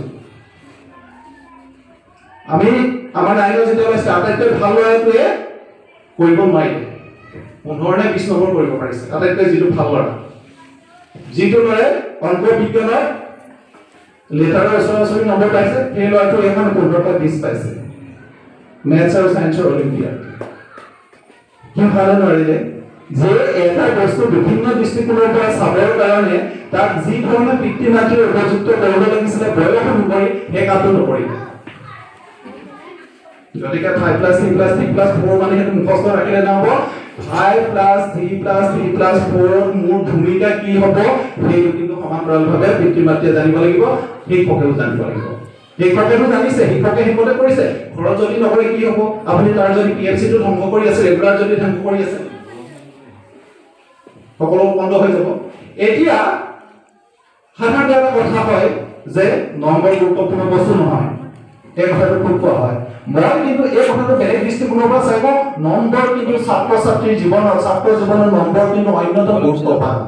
Speaker 2: আমি আমাৰ 9ৰ যেতিয়া ওলাইছে আটাইতকৈ ভাল ল'ৰাটোৱে কৰিব নোৱাৰিলে 15 নে 20 নম্বৰ কৰিব পাৰিছে আটাইতকৈ যিটো ভাল ল'ৰা যিটো ল'ৰাই অংক বিজ্ঞানৰ লেটাৰৰ ওচৰা-ওচৰি নম্বৰ পাইছে সেই ল'ৰাটো এখন 15 পৰা 20 পাইছে মেথছ আৰু সায়েন্সৰ অলিম্পিয়াড কি ভাল নোৱাৰিলে যে এটা বস্তু বিভিন্ন দৃষ্টিকোণৰ পৰা চাবৰ কাৰণে তাক যি ধৰণে পিতৃ মাতৃৰ উপযুক্ত কৰিব লাগিছিলে বয়স অনুসৰি সেই কামটো নকৰিলে গতিকে 5 + 3 + 3 + 4 মানে সেইটো মুখস্থ ৰাখিলে নহ'ব 5 + 3 + 3 + 4 মোৰ ভূমিকা কি হ'ব সেইটো কিন্তু সমান্তৰালভাৱে পিতৃ মাতৃয়ে জানিব লাগিব শিক্ষকেও জানিব লাগিব শিক্ষকেও জানিছে শিক্ষকে শিকতে কৰিছে ঘৰত যদি নকৰে কি হ'ব আপুনি তাৰ যদি PFC-টো ধ্বংস কৰি আছে ৰেগুলাৰ যদি ধ্বংস কৰি আছে সকলো বন্ধ হৈ যাব এতিয়া সাধাৰণতে এটা কথা হয় যে নম্বৰ গুৰুত্বপূৰ্ণ বস্তু নহয় এই কথাটো খুব কোৱা হয় মই কিন্তু এই কথাটো বেলেগ দৃষ্টিকোণৰ পৰা চাব নম্বৰ কিন্তু ছাত্ৰ ছাত্ৰীৰ জীৱনৰ নম্বৰ কিন্তু অন্যতম গুৰুত্বপূৰ্ণ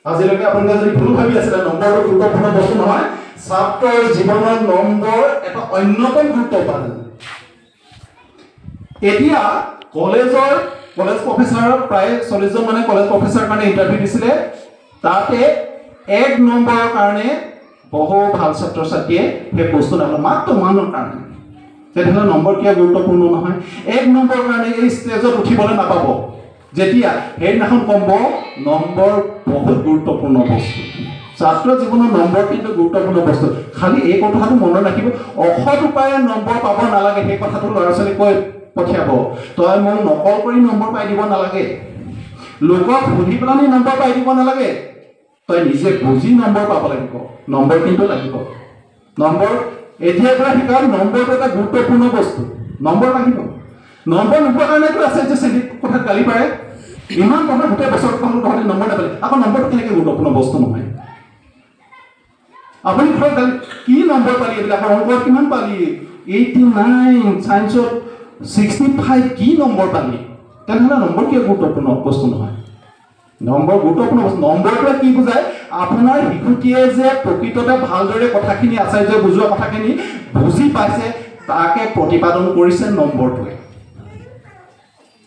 Speaker 2: আজিলৈকে আপোনালোকে যদি ভুল ভাবি আছিলে নম্বৰটো গুৰুত্বপূৰ্ণ বস্তু নহয় ছাত্ৰৰ জীৱনৰ নম্বৰ এটা অন্যতম গুৰুত্বপূৰ্ণ এতিয়া কলেজ প্ৰফেচাৰৰ প্ৰায় 40 জন মানে কলেজ প্ৰফেচাৰৰ কাৰণে ইণ্টাৰভিউ দিছিলে তাতে 1 নম্বৰৰ কাৰণে বহু ভাল ছাত্ৰ ছাত্ৰীয়ে সেই বস্তু নাপালে মাত্ৰ মানৰ কাৰণে তেতিয়াহ'লে নম্বৰ কিয় গুৰুত্বপূৰ্ণ নহয় 1 নম্বৰৰ কাৰণে এই ষ্টেজত উঠিবলৈ নাপাব যেতিয়া সেইদিনাখন ক'ব নম্বৰ বহুত গুৰুত্বপূৰ্ণ বস্তু ছাত্ৰ জীৱনৰ নম্বৰ কিন্তু গুৰুত্বপূৰ্ণ বস্তু খালি এই কথাটো মনত ৰাখিব অসৎ উপায়ে নম্বৰ পাব নালাগে সেই কথাটো ল'ৰা ছোৱালীক কৈ পঠিয়াব তই মোক নকল কৰি নম্বৰ পাই দিব নালাগে লোকক সুধি পেলানি নম্বৰ পাই দিব নালাগে তই নিজে বুজি নম্বৰ পাব লাগিব নম্বৰ কিন্তু লাগিব নম্বৰ এতিয়াৰ পৰা শিকাম নম্বৰটো এটা গুৰুত্বপূৰ্ণ বস্তু নম্বৰ লাগিব নম্বৰ নোপোৱাৰ কাৰণেতো আছে যে শ্ৰেণীত কথাত গালি পাৰে ইমান কথা গোটেই বছৰখন তহঁতে নম্বৰ নাপালে আকৌ নম্বৰটো কেনেকৈ গুৰুত্বপূৰ্ণ বস্তু নহয় আপুনি ঘৰত গালি কি নম্বৰ পালি এইবিলাক অংকত কিমান পালি 89 সায়েন্সত 65 কি নম্বৰ পালি তেনেহ'লে নম্বৰ কিয় গুৰুত্বপূৰ্ণ বস্তু নহয় নম্বৰ গুৰুত্বপূৰ্ণ বস্তু নম্বৰটোৱে কি বুজায় আপোনাৰ শিশুটিয়ে যে প্ৰকৃততে ভালদৰে কথাখিনি আচাৰ্য বুজোৱা কথাখিনি বুজি পাইছে তাকে প্ৰতিপাদন কৰিছে নম্বৰটোৱে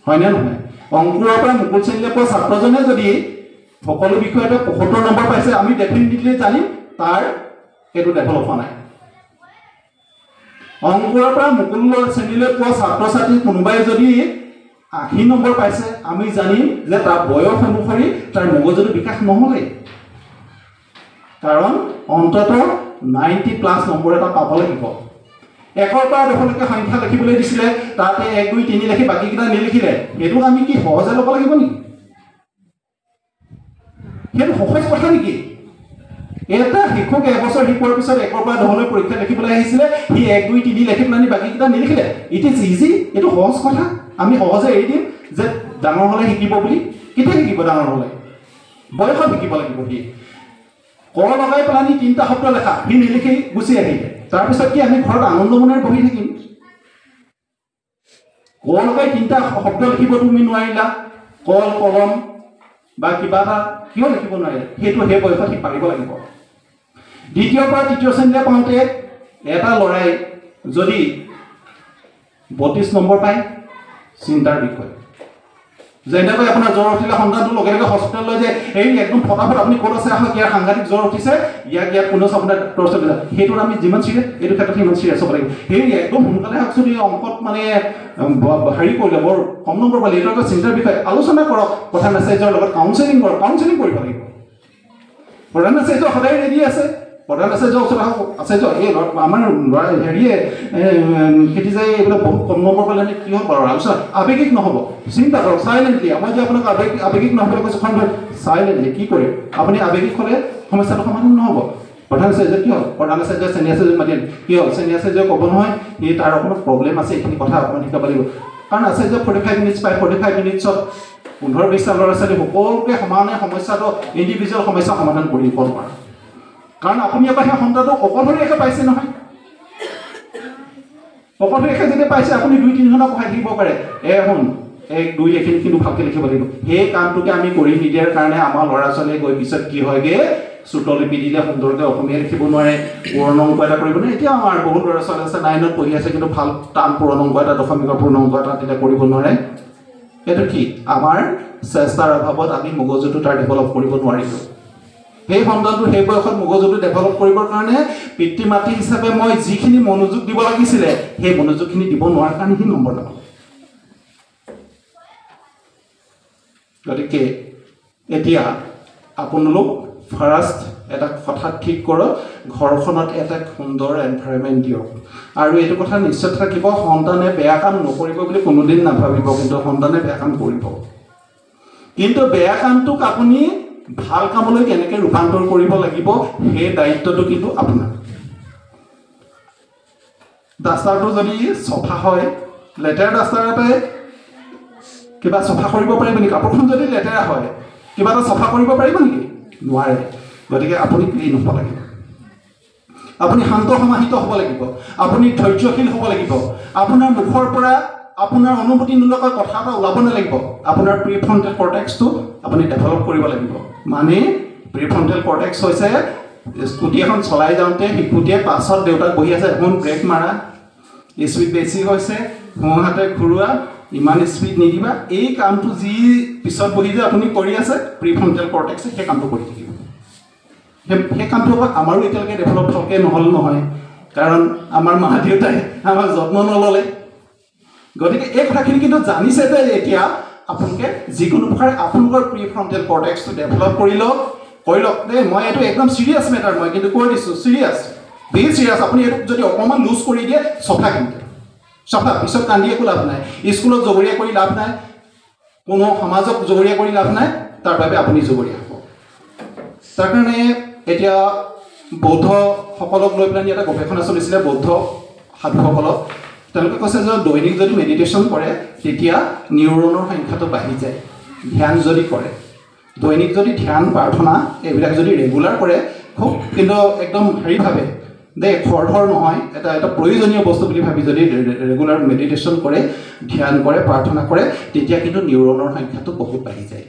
Speaker 2: হয়নে নহয় অংকুৰৰ পৰা মুকুল শ্ৰেণীলৈ পোৱা ছাত্ৰজনে যদি সকলো বিষয়তে 75 নম্বৰ পাইছে আমি ডেফিনেটলি জানিম তাৰ এইটো ডেভেলপ হোৱা নাই
Speaker 1: অংকুৰৰ পৰা মুকুল শ্ৰেণীলৈ পোৱা ছাত্ৰ ছাত্ৰী কোনোবাই যদি 80 নম্বৰ পাইছে আমি জানিম যে তাৰ বয়স অনুসৰি তাৰ মগজুৰ বিকাশ নহলে কাৰণ অন্তত 90+ নম্বৰ এটা পাব লাগিব একৰ পৰা 10লৈকে সংখ্যা লিখিবলৈ দিছিলে তাতে 1 2 3 লিখি বাকি কিটা নিলিখিলে হেতু আমি কি সহজে লব লাগিব নি হেতু সহজ কথা নেকি এটা শিক্ষক এবছৰ শিকোৱাৰ পিছত একৰ পৰা 10লৈ পৰীক্ষা লিখিবলৈ আহিছিলে হি 1 2 3 লিখি প্লানি বাকি কিটা নিলিখিলে ইট ইজ ইজি এটো সহজ কথা আমি সহজে এৰি দিম যে ডাঙৰ হলে শিকিব বুলি কিতে শিকিব ডাঙৰ হলে বয়সত শিকিব লাগিব হি ক লগাই প্লানি তিনটা শব্দ লেখা হি নিলিখি গুছি আহিলে তাৰ পিছত কি আমি ঘৰত আনন্দ মনেৰে বহি থাকিম ক লগাই তিনটা শব্দ লিখিব তুমি নোৱাৰিলা কল কলম বা কিবা কিয় লিখিব নোৱাৰিলে হেতু হে বয়সত হি পাৰিব লাগিব দ্বিতীয় পৰা তৃতীয় শ্ৰেণীলৈ পাওঁতে এটা লৰাই যদি 32 নম্বৰ পায় চিন্তাৰ বিষয় যেনেকৈ আপোনাৰ জ্বৰ উঠিলে সন্তানটো লগে লগে হস্পিটেল লৈ যায় এই একদম ফটাফট আপুনি ক'ত আছে আহক ইয়াৰ সাংঘাতিক জ্বৰ উঠিছে ইয়াক কোনো আপোনাৰ টৰ্চৰ দিলে হেতুৰ আমি যিমান চিৰিয়াছ এইটো ক্ষেত্ৰত সিমান চিৰিয়াছ হ'ব লাগিব সেই একদম সোনকালে আকচুৱেলি অংকত মানে হেৰি কৰিলে বৰ কম নম্বৰ পালে এইটো এটা চিন্তাৰ বিষয় আলোচনা কৰক কথা মেছেজৰ লগত কাউন্সেলিং কৰক কাউন্সেলিং কৰিব লাগিব প্ৰধান মেছেজৰ সদায় ৰেডি আছে প্ৰধান মেছেজৰ ওচৰত আছে যে এই আমাৰ হেৰিয়ে খেতি যায় এইবিলাক বহুত কম নম্বৰ পালে কি হ'ব বাৰু আলোচনা আৱেগিক নহ'ব চিন্তা কৰক চাইলেণ্টলি মই যে আপোনাক আৱেগিক নহ'বলৈ কৈছোঁ খন চাইলেণ্টলি কি কৰে আপুনি আৱেগিক হ'লে সমস্যাটো সমাধান নহ'ব প্ৰধান মেছেজ কি হ'ল প্ৰধান মেছেজ চেনিয়া মেছেজ মাতি কি হ'ল চেনিয়া মেছেজ ক'ব নহয় এই তাৰ অকণমান প্ৰব্লেম আছে এইখিনি কথা অকণমান শিকাব লাগিব কাৰণ আছে যে 45 মিনিটছ পাই 45 মিনিটছত 15-20 ল'ৰা ছোৱালী সকলোকে সমানে সমস্যাটো ইণ্ডিভিজুৱেল সমস্যা সমাধান কৰি দিব পাৰে কাৰণ আপুনি আকৌ সেই সন্তানটো অকলশৰীয়াকৈ পাইছে নহয় অকলশৰীয়াকৈ যেতিয়া পাইছে আপুনি 2-3 ঘণ্টা পঢ়াই থাকিব পাৰে শুন 1 2 এইখিনি কিন্তু ভালকৈ লিখিব লাগিব সেই কামটোকে আমি কৰি নিদিয়াৰ কাৰণে আমাৰ ল'ৰা ছোৱালীয়ে গৈ পিছত কি হয়গে চুটলিপি দিলে সুন্দৰকৈ অসমীয়া লিখিব নোৱাৰে পূৰণ অংক এটা কৰিব নোৱাৰে এতিয়া আমাৰ বহুত ল'ৰা ছোৱালী আছে 9ত পঢ়ি আছে কিন্তু ভাল টান পূৰণ অংক এটা দশমিকৰ পূৰণ অংক এটা তেতিয়া কৰিব নোৱাৰে এইটো কি আমাৰ চেষ্টাৰ অভাৱত আমি মগজুটো তাৰ ডেভেলপ কৰিব নোৱাৰিলোঁ সেই সন্তানটো সেই বয়সত মগজুটো ডেভেলপ কৰিবৰ কাৰণে পিতৃ মাতৃ হিচাপে মই যিখিনি মনোযোগ দিব লাগিছিলে সেই মনোযোগখিনি দিব নোৱাৰাৰ কাৰণে সি নম্বৰ নাপালে গতিকে এতিয়া আপোনালোক ফাৰ্ষ্ট এটা কথা ঠিক কৰক ঘৰখনত এটা সুন্দৰ এনভাইৰনমেণ্ট দিয়ক আৰু এইটো কথা নিশ্চয় থাকিব সন্তানে বেয়া কাম নকৰিব বুলি কোনোদিন নাভাবিব কিন্তু সন্তানে বেয়া কাম কৰিব কিন্তু বেয়া কামটোক আপুনি ভাল কামলৈ কেনেকৈ ৰূপান্তৰ কৰিব লাগিব সেই দায়িত্বটো কিন্তু আপোনাৰ ডাষ্টাৰটো যদি চফা হয় লেতেৰা ডাষ্টাৰ এটাই কিবা চফা কৰিব পাৰিব নেকি কাপোৰখন যদি লেতেৰা হয় কিবা এটা চফা কৰিব পাৰিব নেকি নোৱাৰে গতিকে আপুনি ক্লিন হ'ব লাগিব আপুনি শান্ত সমাহিত হ'ব লাগিব আপুনি ধৈৰ্যশীল হ'ব লাগিব আপোনাৰ মুখৰ পৰা আপোনাৰ অনুমতি নোলোৱাকৈ কথা এটা ওলাব নালাগিব আপোনাৰ প্ৰিফ্ৰণ্টেল কৰ্টেক্সটো আপুনি ডেভেলপ কৰিব লাগিব মানে প্ৰিফ্ৰণ্টেল কৰ্টেক্স হৈছে স্কুটি এখন চলাই যাওঁতে শিশুটিয়ে পাছত দেউতাক বহি আছে এখন ব্ৰেক মাৰা স্পীড বেছি হৈছে সোঁহাতে ঘূৰোৱা ইমান স্পীড নিদিবা এই কামটো যি পিছত বহি যে আপুনি কৰি আছে প্ৰিফ্ৰণ্টেল কৰ্টেক্সে সেই কামটো কৰি থাকিব সেই কামটো আমাৰো এতিয়ালৈকে ডেভেলপ ভালকৈ নহ'ল নহয় কাৰণ আমাৰ মা দেউতাই আমাক যত্ন নল'লে গতিকে এই কথাখিনি কিন্তু জানিছে যে এতিয়া আপোনালোকে যিকোনো প্ৰকাৰে আপোনালোকৰ প্ৰিফ্ৰণ্টেল কৰ্টেক্সটো ডেভেলপ কৰি লওক দেই মই এইটো একদম চিৰিয়াছ মেটাৰ মই কিন্তু কৈ দিছোঁ চিৰিয়াছ ভেৰি চিৰিয়াছ আপুনি এইটো যদি অকণমান লুজ কৰি দিয়ে চফা কিন্তু চফা পিছত কান্দি একো লাভ নাই স্কুলত জগৰীয়া কৰি লাভ নাই কোনো সমাজক জগৰীয়া কৰি লাভ নাই তাৰ বাবে আপুনি জগৰীয়া হ'ব তাৰ কাৰণে এতিয়া বৌদ্ধসকলক লৈ পেলাই এটা গৱেষণা চলিছিলে বৌদ্ধ সাধুসকলক তেওঁলোকে কৈছে যে দৈনিক যদি মেডিটেশ্যন কৰে তেতিয়া নিউৰনৰ সংখ্যাটো বাঢ়ি যায় ধ্যান যদি কৰে দৈনিক যদি ধ্যান প্ৰাৰ্থনা এইবিলাক যদি ৰেগুলাৰ কৰে খুব কিন্তু একদম হেৰি ভাবে দেই খৰধৰ নহয় এটা প্ৰয়োজনীয় বস্তু বুলি ভাবি যদি ৰেগুলাৰ মেডিটেশ্যন কৰে ধ্যান কৰে প্ৰাৰ্থনা কৰে তেতিয়া কিন্তু নিউৰনৰ সংখ্যাটো বহুত বাঢ়ি যায়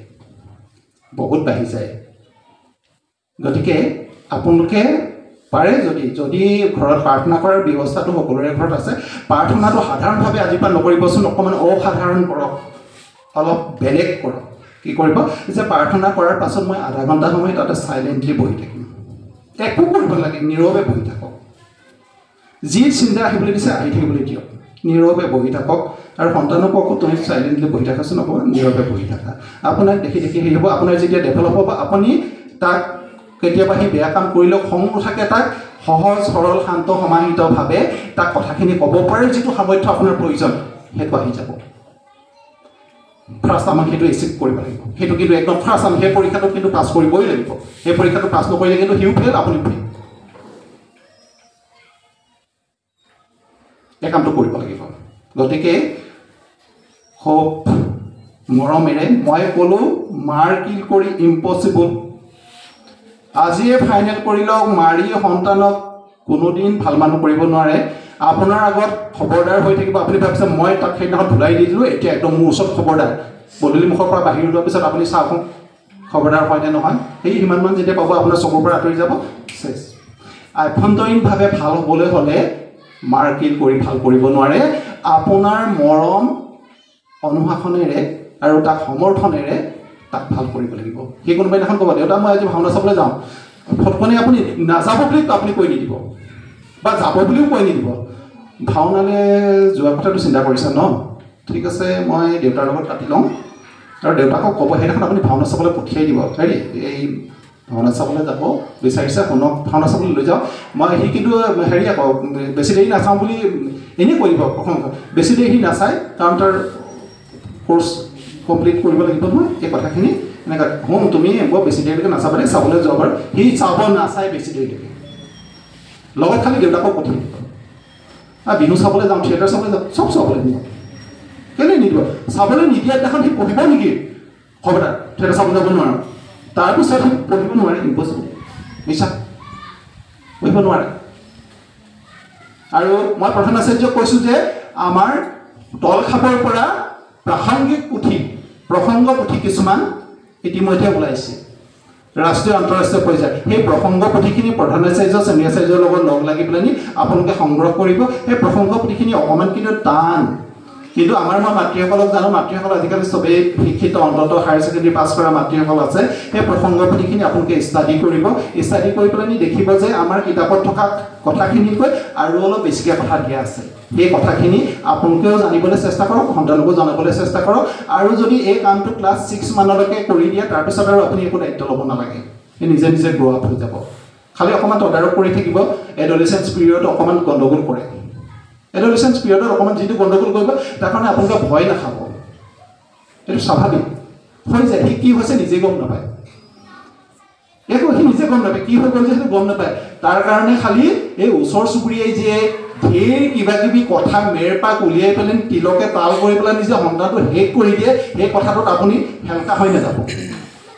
Speaker 1: গতিকে আপোনালোকে পাৰে যদি ঘৰত প্ৰাৰ্থনা কৰাৰ ব্যৱস্থাটো সকলোৰে ঘৰত আছে প্ৰাৰ্থনাটো সাধাৰণভাৱে আজিৰ পৰা নকৰিবচোন অকণমান অসাধাৰণ কৰক অলপ বেলেগ কৰক কি কৰিব যে প্ৰাৰ্থনা কৰাৰ পাছত মই আধা ঘণ্টা সময় তাতে চাইলেণ্টলি বহি থাকিম একো কৰিব নালাগে নীৰৱে বহি থাকক যি চিন্তা আহিবলৈ দিছে আহি থাকিবলৈ দিয়ক নীৰৱে বহি থাকক আৰু সন্তানকো তুমি চাইলেণ্টলি বহি থাকাচোন নক'বা নীৰৱে বহি থাকা আপোনাক দেখি দেখি হেৰি হ'ব আপোনাৰ যেতিয়া ডেভেলপ হ'ব আপুনি তাক কেতিয়াবা সেই বেয়া কাম কৰিলেও খং নুথাকে তাক সহজ সৰল শান্ত সমাহিতভাৱে তাক কথাখিনি ক'ব পাৰে যিটো সামৰ্থ্য আপোনাৰ প্ৰয়োজন সেইটো আহি যাব ফাৰ্ষ্ট আমাক সেইটো এচিভ কৰিব লাগিব সেইটো কিন্তু একদম ফাৰ্ষ্ট আমি সেই পৰীক্ষাটো কিন্তু পাছ কৰিবই লাগিব সেই পৰীক্ষাটো পাছ নকৰিলে কিন্তু সিও ফেইল আপুনি ফেইল এই কামটো কৰিব লাগিব গতিকে খুব মৰমেৰে মই ক'লোঁ মাৰ কিল কৰি ইম্পচিবল আজিয়ে ফাইনেল কৰি লওক মাৰি সন্তানক কোনোদিন ভাল মানুহ কৰিব নোৱাৰে আপোনাৰ আগত খবৰদাৰ হৈ থাকিব আপুনি ভাবিছে মই তাক সেইদিনাখন ধুলাই দি দিলোঁ এতিয়া একদম মোৰ ওচৰত খবৰদাৰ বদলি মুখৰ পৰা বাহিৰ ওলোৱাৰ পিছত আপুনি চাওক খবৰদাৰ হয়নে নহয় সেই সিমানমান যেতিয়া পাব আপোনাৰ চকুৰ পৰা আঁতৰি যাব চেছ আভ্যন্তৰীণভাৱে ভাল হ'বলৈ হ'লে মাৰ কিল কৰি ভাল কৰিব নোৱাৰে আপোনাৰ মৰম অনুশাসনেৰে আৰু তাক সমৰ্থনেৰে তাক ভাল কৰিব লাগিব সেই কোনোবাই দিনাখন ক'ব দেউতা মই আজি ভাওনা চাবলৈ যাওঁ ফটকনে আপুনি নাযাব বুলি আপুনি কৈ নিদিব বা যাব বুলিও কৈ নিদিব ভাওনালৈ যোৱা কথাটো চিন্তা কৰিছে ন ঠিক আছে মই দেউতাৰ লগত পাতি লওঁ আৰু দেউতাকক ক'ব সেইদিনাখন আপুনি ভাওনা চাবলৈ পঠিয়াই দিব হেৰি এই ভাওনা চাবলৈ যাব বিচাৰিছে শুনক ভাওনা চাবলৈ লৈ যাওঁ মই সি কিন্তু হেৰি আকৌ বেছি দেৰি নাচাওঁ বুলি এনেই কৈ দিব প্ৰথম বেছি দেৰি সি নাচায় কাৰণ তাৰ কোৰ্চ কমপ্লিট কৰিব লাগিব নহয় এই কথাখিনি এনেকৈ শুন তুমি বৰ বেছি দেৰিলৈকে নাচাবা দেই চাবলৈ যোৱা বাৰু সি চাব নাচায় বেছি দেৰিলৈকে লগত খালি দেউতাকক পঠিয়াই দিব বিহু চাবলৈ যাওঁ থিয়েটাৰ চাবলৈ যাওঁ চব চাবলৈ দিব কেলৈ নিদিব চাবলৈ নিদিয়াৰ দিনাখন সি পঢ়িব নেকি খবৰদাৰ থিয়েটাৰ চাবলৈ যাব নোৱাৰোঁ তাৰপিছত সি পঢ়িব নোৱাৰে ইম্পচিবল মিছা পঢ়িব নোৱাৰে আৰু মই প্ৰধান আচাৰ্যক কৈছোঁ যে আমাৰ তলখাপৰ পৰা প্ৰাসংগিক পুথি প্ৰসংগ পুথি কিছুমান ইতিমধ্যে ওলাইছে ৰাষ্ট্ৰীয় আন্তঃৰাষ্ট্ৰীয় পৰ্যায়ত সেই প্ৰসংগ পুথিখিনি প্ৰধান আচাৰ্য চেনী আচাৰ্যৰ লগত লগ লাগি পেলাই আপোনালোকে সংগ্ৰহ কৰিব সেই প্ৰসংগ পুথিখিনি অকণমান কিন্তু টান কিন্তু আমাৰ মই মাতৃসকলক জানো মাতৃসকল আজিকালি চবেই শিক্ষিত অন্ততঃ হায়াৰ ছেকেণ্ডেৰী পাছ কৰা মাতৃসকল আছে সেই প্ৰসংগ পুথিখিনি আপোনালোকে ষ্টাডি কৰিব ষ্টাডি কৰি পেলাই দেখিব যে আমাৰ কিতাপত থকা কথাখিনিতকৈ আৰু অলপ বেছিকৈ কথা দিয়া আছে সেই কথাখিনি আপোনালোকেও জানিবলৈ চেষ্টা কৰক সন্তানকো জনাবলৈ চেষ্টা কৰক আৰু যদি এই কামটো ক্লাছ 6 মানলৈকে কৰি দিয়ে তাৰপিছত আৰু আপুনি একো দায়িত্ব ল'ব নালাগে এই নিজে নিজে গ্ৰ' আপ হৈ যাব খালি অকণমান তদাৰক কৰি থাকিব এডলেচেঞ্চ পিৰিয়ড অকণমান গণ্ডগোল কৰে এডলেচেঞ্চ পিৰিয়ডত অকণমান যিটো গণ্ডগোল কৰিব তাৰ কাৰণে আপোনালোকে ভয় নাখাব এইটো স্বাভাৱিক হৈ যায় সি কি হৈছে নিজে গম নাপায় একো সি নিজে গম নাপায় কি হৈ গ'ল যে সেইটো গম নাপায় তাৰ কাৰণে খালি এই ওচৰ চুবুৰীয়াই যে ঢেৰ কিবা কিবি কথা মেৰপাক উলিয়াই পেলাই তিলকে তাল কৰি পেলাই নিজে সন্তানটো শেষ কৰি দিয়ে সেই কথাটোত আপুনি হেলকা হৈ নাযাব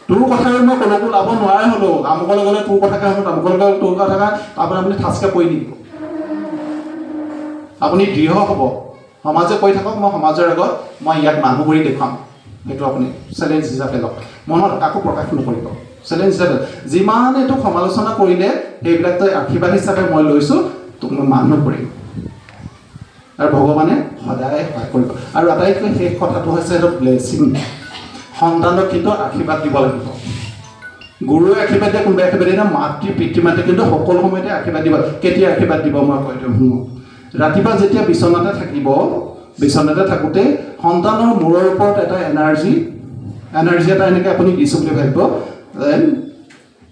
Speaker 1: তোৰ কথাৰে মই ক'লৈকো লাভ নোৱাৰে হ'লেও আমুকলৈ গ'লে তোৰ কথাকে হ'ব তামুকলৈ গ'লে তোৰ কথা আপুনি ঠাচকৈ পৰি নিদিব আপুনি দৃঢ় হ'ব সমাজে কৈ থাকক মই সমাজৰ আগত মই ইয়াত মানুহ কৰি দেখুৱাম সেইটো আপুনি চেলেঞ্জ হিচাপে লওক মনত কাকো প্ৰকাশ নকৰিব চেলেঞ্জ হিচাপে যিমান এইটো সমালোচনা কৰিলে সেইবিলাক তই আশীৰ্বাদ হিচাপে মই লৈছোঁ তোক মই মানুহ কৰিম আৰু ভগৱানে সদায় সহায় কৰিব আৰু আটাইতকৈ শেষ কথাটো হৈছে এইটো ব্লেছিং সন্তানক কিন্তু আশীৰ্বাদ দিব লাগিব গুৰুৱে আশীৰ্বাদ দিয়ে কোনোবাই আশীৰ্বাদ দিয়ে মাতৃ পিতৃ মাতৃ কিন্তু সকলো সময়তে আশীৰ্বাদ দিব কেতিয়া আশীৰ্বাদ দিব মই কৈ দিওঁ শুনো ৰাতিপুৱা যেতিয়া বিচনাতে থাকিব বিচনাতে থাকোঁতে সন্তানৰ মূৰৰ ওপৰত এটা এনাৰ্জি এটা এনেকৈ আপুনি দিছোঁ বুলি ভাবিব যেন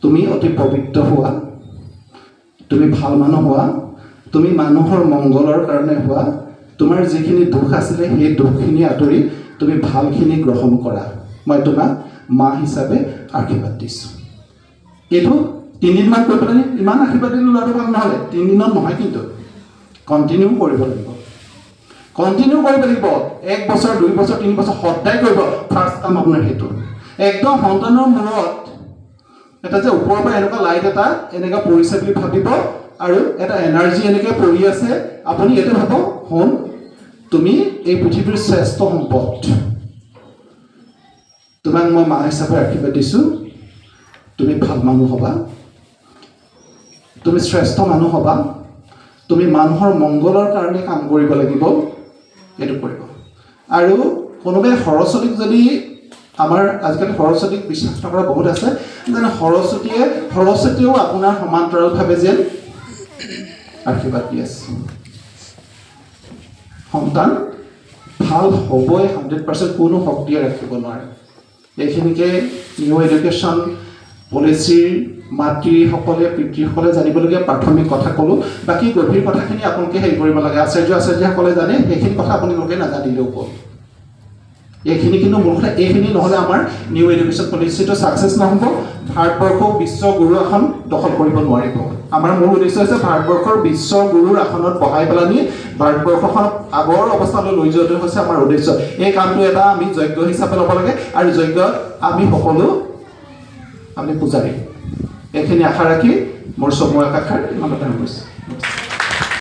Speaker 1: তুমি অতি পবিত্ৰ হোৱা তুমি ভাল মানুহ হোৱা তুমি মানুহৰ মংগলৰ কাৰণে হোৱা তোমাৰ যিখিনি দুখ আছিলে সেই দুখখিনি আঁতৰি তুমি ভালখিনি গ্ৰহণ কৰা মই তোমাক মা হিচাপে আশীৰ্বাদ দিছোঁ এইটো 3 দিনমান কৈ পেলাই ইমান আশীৰ্বাদ দিলোঁ ল'ৰাটো ভাল নহ'লে 3 দিনত নহয় কিন্তু কণ্টিনিউ কৰিব লাগিব 1 বছৰ 2 বছৰ 3 বছৰ সদায় কৰিব ফাৰ্ষ্ট কাম আপোনাৰ সেইটো একদম সন্তানৰ মূৰত এটা যে ওপৰৰ পৰা এনেকুৱা লাইট এটা এনেকৈ পৰিছে বুলি ভাবিব আৰু এটা এনাৰ্জি এনেকৈ পৰি আছে আপুনি এইটো ভাবক শুন তুমি এই পৃথিৱীৰ শ্ৰেষ্ঠ সম্পদ তোমাক মই মা হিচাপে আশীৰ্বাদ দিছোঁ তুমি ভাল মানুহ হ'বা তুমি শ্ৰেষ্ঠ মানুহ হ'বা তুমি মানুহৰ মংগলৰ কাৰণে কাম কৰিব লাগিব এইটো কৰিব আৰু কোনোবাই সৰস্বতীক যদি আমাৰ আজিকালি সৰস্বতীক বিশ্বাস কৰা বহুত আছে যেনে সৰস্বতীয়েও আপোনাৰ সমান্তৰালভাৱে যেন আশীৰ্বাদ দি আছে সন্তান ভাল হ'বই 100% কোনো শক্তিয়ে ৰাখিব নোৱাৰে এইখিনিকে নিউ এডুকেশ্যন পলিচিৰ মাতৃসকলে পিতৃসকলে জানিবলগীয়া প্ৰাথমিক কথা ক'লোঁ বাকী গভীৰ কথাখিনি আপোনালোকে হেৰি কৰিব লাগে আচাৰ্যসকলে জানে সেইখিনি কথা আপোনালোকে নাজানিলেও ক'ল এইখিনি কিন্তু মূল কথা এইখিনি নহ'লে আমাৰ নিউ এডুকেশ্যন পলিচিটো ছাকচেছ নহ'ব ভাৰতবৰ্ষক বিশ্ব গুৰু আসন দখল কৰিব নোৱাৰিব আমাৰ মূল উদ্দেশ্য হৈছে ভাৰতবৰ্ষৰ বিশ্ব গুৰুৰ আসনত বহাই পেলানি ভাৰতবৰ্ষখন আগৰ অৱস্থালৈ লৈ যোৱাটো হৈছে আমাৰ উদ্দেশ্য এই কামটো এটা আমি যজ্ঞ হিচাপে ল'ব লাগে আৰু যজ্ঞত আমি সকলো আমি পূজাৰী এইখিনি আশা ৰাখি মোৰ চমু একাষাৰ ইমানতে কৰিছোঁ